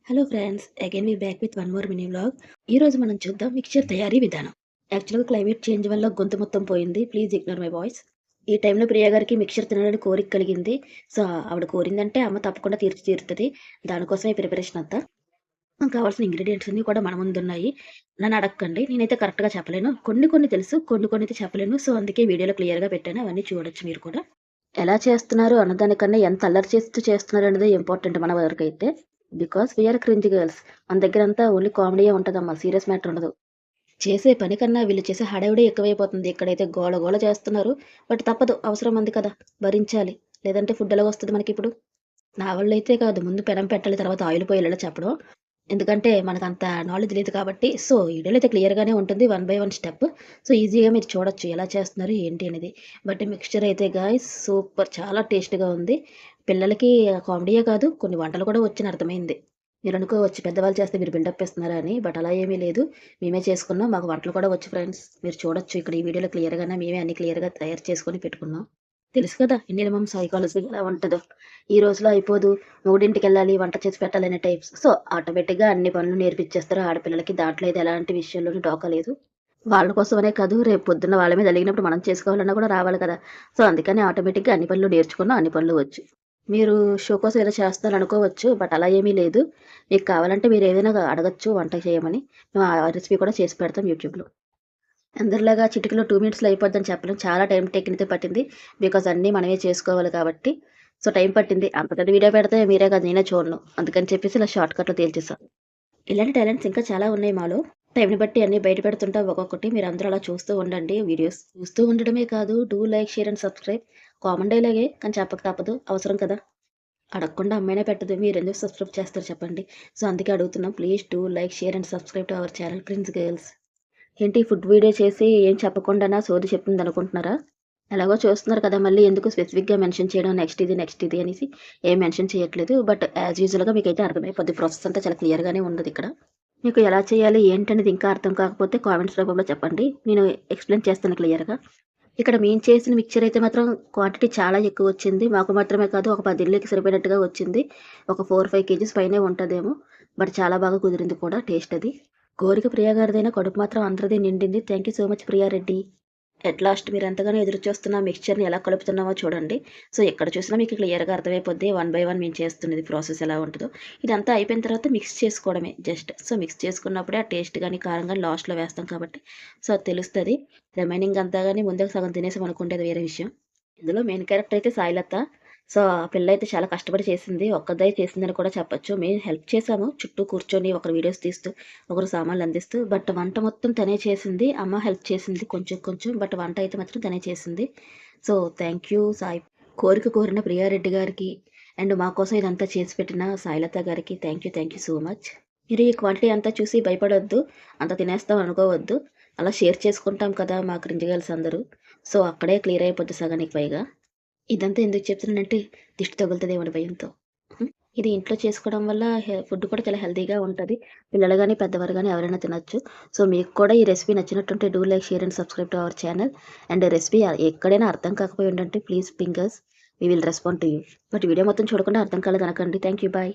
Hello friends, again we back with one more mini vlog. ఈరోజు మనం చూద్దాం mixture తయారీ విధానం. యాక్చువల్గా క్లైమేట్ చేంజ్ వల్ల గొంతు మొత్తం పోయింది. Please ignore my voice. ఈ టైంలో ప్రియా గారికి మిక్చర్ తినాలని కోరిక కలిగింది. సో ఆవిడ కోరిందంటే అమ్మ తప్పకుండా తీరుతుంది. దానికోసమే ప్రిపరేషన్ అంతా. కావాల్సిన ఇంగ్రీడియంట్స్ అన్ని కూడా మన ముందు ఉన్నాయి. నన్ను అడగకండి, నేనైతే కరెక్ట్గా చెప్పలేను. కొన్ని కొన్ని తెలుసు, కొన్ని కొన్ని అయితే చెప్పలేను. సో అందుకే వీడియోలో క్లియర్గా పెట్టాను. అవన్నీ చూడొచ్చు మీరు కూడా. ఎలా చేస్తున్నారు అన్నదానికన్నా ఎంత అల్లరి చేస్తూ చేస్తున్నారు అనేది ఇంపార్టెంట్ మన వరకైతే. Because we are cringe girls. మన దగ్గరంతా ఓన్లీ కామెడీయే ఉంటదమ్మా. సీరియస్ మ్యాటర్ ఉండదు. చేసే పని కన్నా వీళ్ళు చేసే హడావిడి ఎక్కువైపోతుంది. ఇక్కడైతే గోల గోల చేస్తున్నారు. బట్ తప్పదు, అవసరం ఉంది కదా, భరించాలి. లేదంటే ఫుడ్ ఎలా వస్తది మనకిప్పుడు? నా వల్లైతే కాదు. ముందు పెనం పెట్టాలి, తర్వాత ఆయిల్ పోయాలి చెప్పడం. ఎందుకంటే మనకంత నాలెడ్జ్ లేదు కాబట్టి. సో ఈ వీడియోలో అయితే క్లియర్‌గానే ఉంటుంది. One by one step. So ఈజీగా మీరు చూడొచ్చు ఎలా చేస్తున్నారు ఏంటి అనేది. బట్ మిక్స్చర్ అయితే గాయ్స్ సూపర్, చాలా టేస్ట్‌గా ఉంది. పిల్లలకి కామెడీయే కాదు, కొన్ని వంటలు కూడా వచ్చని అర్థమైంది. మీరు అనుకోవచ్చు పెద్దవాళ్ళు చేస్తే మీరు బిల్డప్ ఇస్తున్నారా అని. బట్ అలా ఏమీ లేదు. మేమే చేసుకున్నాం. మాకు వంటలు కూడా వచ్చు ఫ్రెండ్స్. మీరు చూడొచ్చు ఇక్కడ ఈ వీడియోలో క్లియర్‌గానే మేమే అన్ని క్లియర్‌గా తయారు చేసుకొని పెట్టుకున్నాం. తెలుసు కదా ఇండియన్ మమ్ సైకాలజీ ఎలా ఉంటదో. ఈ రోజులో అయిపోదు, మొగుడింటికెళ్ళాలి, వంట చేసి పెట్టాలనే టైప్స్. సో ఆటోమేటిక్‌గా అన్ని పనులు నేర్పించేస్తారు ఆడపిల్లలకి. దాంట్లో అయితే ఎలాంటి విషయంలోనూ డోకా లేదు. వాళ్ళ కోసమనే కాదు, రేపు పొద్దున్న వాళ్ళ మీద అలిగినప్పుడు మనం చేసుకోవాలన్నా కూడా రావాలి కదా! సో అందుకని ఆటోమేటిక్‌గా అన్ని పనులు నేర్చుకున్నాం, అన్ని పనులు వచ్చు. మీరు షో కోసం ఏదో చేస్తున్నారనుకోవచ్చు. బట్ అలా ఏమీ లేదు. మీకు కావాలంటే మీరు ఏదైనా అడగొచ్చు వంట చేయమని. మేము ఆ రెసిపీ కూడా చేసి పెడతాం యూట్యూబ్‌లో. అందరిలాగా చిటికలో 2 మినిట్స్‌లో అయిపోద్దని చెప్పలేం. చాలా టైమ్ టేకింగ్ అయితే పట్టింది. బికాజ్ అన్నీ మనమే చేసుకోవాలి కాబట్టి. సో టైం పట్టింది. అంత పెద్ద వీడియో పెడితే మీరే కాదు, నేనే చూడను. అందుకని చెప్పేసి ఇలా షార్ట్‌కట్‌లో తేల్చేసా. ఇలాంటి టాలెంట్స్ ఇంకా చాలా ఉన్నాయి మాలో. టైంని బట్టి అన్నీ బయట పెడుతుంటా ఒక్కొక్కటి. మీరందరూ అలా చూస్తూ ఉండండి వీడియోస్. చూస్తూ ఉండడమే కాదు, do like, share and subscribe. Common డైలాగే కానీ చెప్పక తప్పదు. అవసరం కదా! అడగకుండా అమ్మాయినే పెట్టదు. మీరెందుకు సబ్స్క్రైబ్ చేస్తారు చెప్పండి. సో అందుకే అడుగుతున్నాం. Please do like, share and subscribe to our channel prince girls. ఏంటి ఫుడ్ వీడియో చేసి ఏం చెప్పకుండానా సోది చెప్తుందనుకుంటున్నారా? ఎలాగో చూస్తున్నారు కదా! మళ్ళీ ఎందుకు స్పెసిఫిక్‌గా మెన్షన్ చేయడం నెక్స్ట్ ఇది అనేసి ఏం మెన్షన్ చేయట్లేదు. బట్ యాజ్ యూజువల్‌గా మీకైతే అర్థమైపోద్ది. ప్రాసెస్ అంతా చాలా క్లియర్‌గానే ఉన్నదిక్కడ. మీకు ఎలా చేయాలి ఏంటనేది ఇంకా అర్థం కాకపోతే కామెంట్స్ రూపంలో చెప్పండి. నేను ఎక్స్‌ప్లెయిన్ చేస్తాను క్లియర్‌గా. ఇక్కడ మేము చేసిన మిక్చర్ అయితే మాత్రం క్వాంటిటీ చాలా ఎక్కువొచ్చింది. మాకు మాత్రమే కాదు, ఒక 10 ఇళ్ళకి సరిపోయినట్టుగా వచ్చింది. ఒక 4, 5 కేజీస్ పైనే ఉంటదేమో. బట్ చాలా బాగా కుదిరింది కూడా టేస్ట్ అది. కోరిక ప్రియా గారిదైనా కడుపు మాత్రం అందరిది నిండింది. Thank you so much Priya Reddy. At last మీరెంతగానో ఎదురుచూస్తున్న మిక్స్చర్‌ని ఎలా కలుపుతున్నామో చూడండి. సో ఎక్కడ చూసినా మీకు క్లియర్‌గా అర్థమైపోద్ది. వన్ బై వన్ మేము చేస్తున్నది ప్రాసెస్ ఎలా ఉంటదో. ఇదంతా అయిపోయిన తర్వాత మిక్స్ చేసుకోవడమే జస్ట్. సో మిక్స్ చేసుకున్నప్పుడే ఆ టేస్ట్ గాని, కారం గాని లాస్ట్‌లో వేస్తాం కాబట్టి సో అది తెలుస్తది. రిమైనింగ్ అంతా గాని ముందే సగం తినేసామనుకుంటే అది వేరే విషయం. ఇందులో మెయిన్ క్యారెక్టర్ అయితే సాయిలత. సో ఆ పిల్లయితే చాలా కష్టపడి చేసింది. ఒక్కదే చేసిందని కూడా చెప్పొచ్చు. మేము హెల్ప్ చేసాము. చుట్టూ కూర్చొని ఒకరు వీడియోస్ తీస్తూ, ఒకరు సామాన్లు అందిస్తూ. బట్ వంట మొత్తం తనే చేసింది. అమ్మ హెల్ప్ చేసింది కొంచెం కొంచెం. బట్ వంట అయితే మాత్రం తనే చేసింది. So thank you Sai. కోరిక కోరిన ప్రియారెడ్డి గారికి అండ్ మా కోసం ఇదంతా చేసి పెట్టిన సాయిలత గారికి థ్యాంక్ యూ సో మచ్. మీరు ఈ క్వాంటిటీ అంతా చూసి భయపడొద్దు. అంత తినేస్తాం అనుకోవద్దు. అలా షేర్ చేసుకుంటాం కదా మా క్రింజ్ గర్ల్స్ అందరూ. సో అక్కడే క్లియర్ అయిపోద్ది సగానికి పైగా. ఇదంతా ఎందుకు చెప్తున్నానంటే దిష్టి తగులుతదేమో అనే భయంతో. హ్మ్. ఇది ఇంట్లో చేసుకోవడం వల్ల ఫుడ్ కూడా చాలా హెల్తీగా ఉంటది. పిల్లలు గాని, పెద్దవారు గాని ఎవరైనా తినొచ్చు. సో మీకు కూడా ఈ రెసిపీ నచ్చినట్టుంటే do like, share and subscribe to our channel. And recipe ఎక్కడైనా అర్థం కాకపోయి ఉండంటే please ping us. We will respond to you. But video మొత్తం చూడకుండా అర్థం కాలేదనకండి. Thank you. బై.